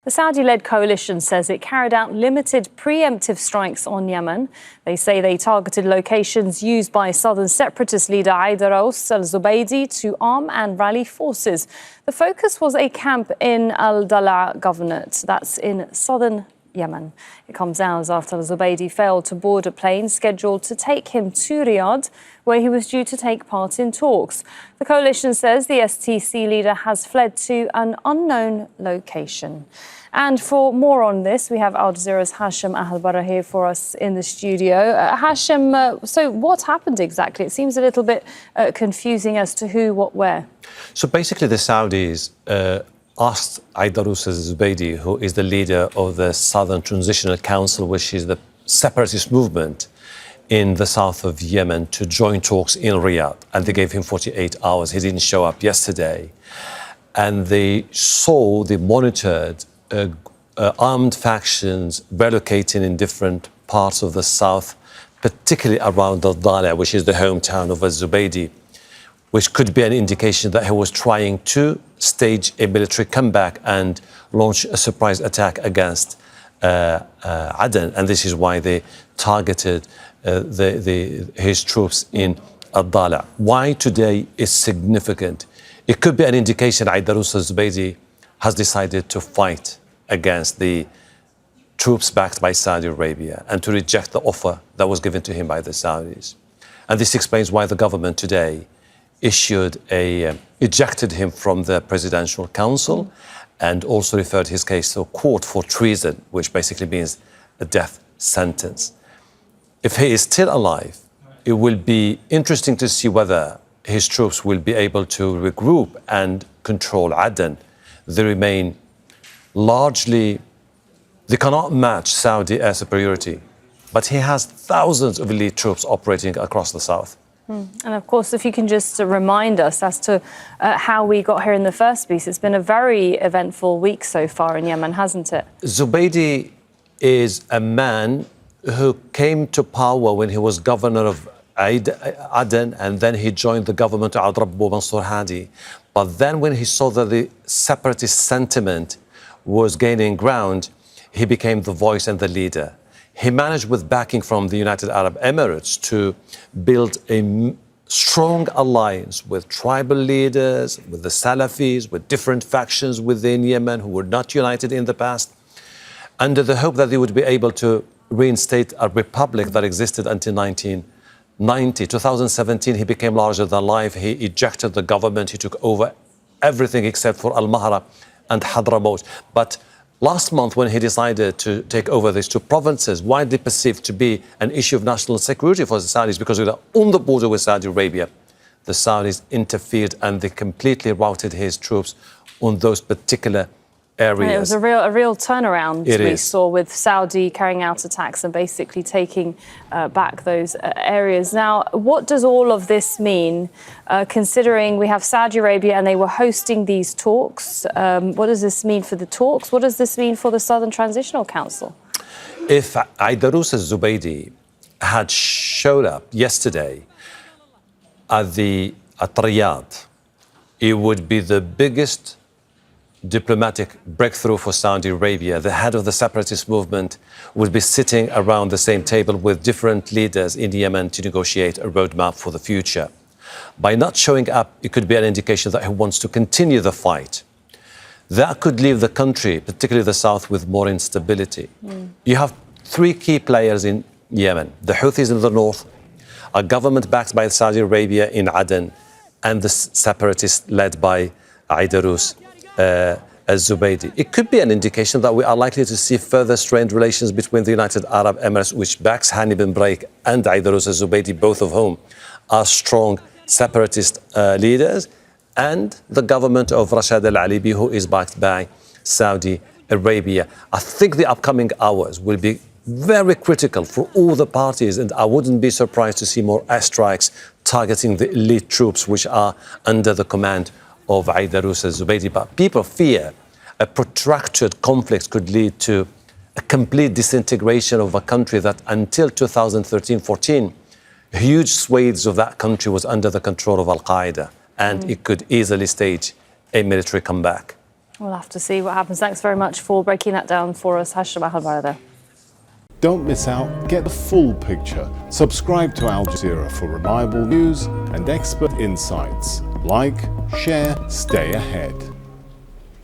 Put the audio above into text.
The Saudi-led coalition says it carried out limited preemptive strikes on Yemen. They say they targeted locations used by Southern separatist leader Aidarous al-Zubaidi to arm and rally forces. The focus was a camp in al-Dala governorate, that's in southern Yemen. It comes hours after al-Zubaidi failed to board a plane scheduled to take him to Riyadh, where he was due to take part in talks. The coalition says the STC leader has fled to an unknown location. And for more on this, we have Al Jazeera's Hashem Ahelbarra here for us in the studio. Hashem, so what happened exactly? It seems a little bit confusing as to who, what, where. So basically the Saudis asked Aidarous al-Zubaidi, who is the leader of the Southern Transitional Council, which is the separatist movement in the south of Yemen, to join talks in Riyadh. And they gave him 48 hours. He didn't show up yesterday. And they monitored armed factions relocating in different parts of the south, particularly around al-Dala, which is the hometown of al-Zubaidi, which could be an indication that he was trying to stage a military comeback and launch a surprise attack against Aden. And this is why they targeted his troops in al-Dala. Why today is significant? It could be an indication Aidarous al-Zubaidi has decided to fight against the troops backed by Saudi Arabia and to reject the offer that was given to him by the Saudis. And this explains why the government today ejected him from the Presidential Council and also referred his case to a court for treason, which basically means a death sentence. If he is still alive, it will be interesting to see whether his troops will be able to regroup and control Aden. They remain largely, they cannot match Saudi air superiority, but he has thousands of elite troops operating across the south. And of course, if you can just remind us as to how we got here in the first place, it's been a very eventful week so far in Yemen, hasn't it? Zubaidi is a man who came to power when he was governor of Aden, and then he joined the government of Hadramout Mansour Hadi. But then when he saw that the separatist sentiment was gaining ground, he became the voice and the leader. He managed, with backing from the United Arab Emirates, to build a strong alliance with tribal leaders, with the Salafis, with different factions within Yemen who were not united in the past, under the hope that they would be able to reinstate a republic that existed until 1990. 2017, he became larger than life. He ejected the government. He took over everything except for Al-Mahra and Hadramout. But last month, when he decided to take over these two provinces, widely perceived to be an issue of national security for the Saudis, because they were on the border with Saudi Arabia, the Saudis interfered and they completely routed his troops on those particular areas. And it was a real turnaround we saw, with Saudi carrying out attacks and basically taking back those areas. Now, what does all of this mean, considering we have Saudi Arabia and they were hosting these talks? What does this mean for the talks? What does this mean for the Southern Transitional Council? If Aidarous al-Zubaidi had showed up yesterday at Riyadh, it would be the biggest diplomatic breakthrough for Saudi Arabia. The head of the separatist movement would be sitting around the same table with different leaders in Yemen to negotiate a roadmap for the future. By not showing up, it could be an indication that he wants to continue the fight. That could leave the country, particularly the south, with more instability. You have three key players in Yemen: the Houthis in the north, a government backed by Saudi Arabia in Aden, and the separatists led by Aidarous al-Zubaidi. It could be an indication that we are likely to see further strained relations between the United Arab Emirates, which backs Hani bin Barak, and Aidarous al-Zubaidi, both of whom are strong separatist leaders, and the government of Rashad al-Alibi, who is backed by Saudi Arabia. I think the upcoming hours will be very critical for all the parties, and I wouldn't be surprised to see more airstrikes targeting the elite troops which are under the command of Aidarous al-Zubaidi. But people fear a protracted conflict could lead to a complete disintegration of a country that until 2013-14, huge swathes of that country was under the control of Al-Qaeda, and it could easily stage a military comeback. We'll have to see what happens. Thanks very much for breaking that down for us, Hashem Ahelbarra there. Don't miss out, get the full picture. Subscribe to Al Jazeera for reliable news and expert insights. Like, share, stay ahead.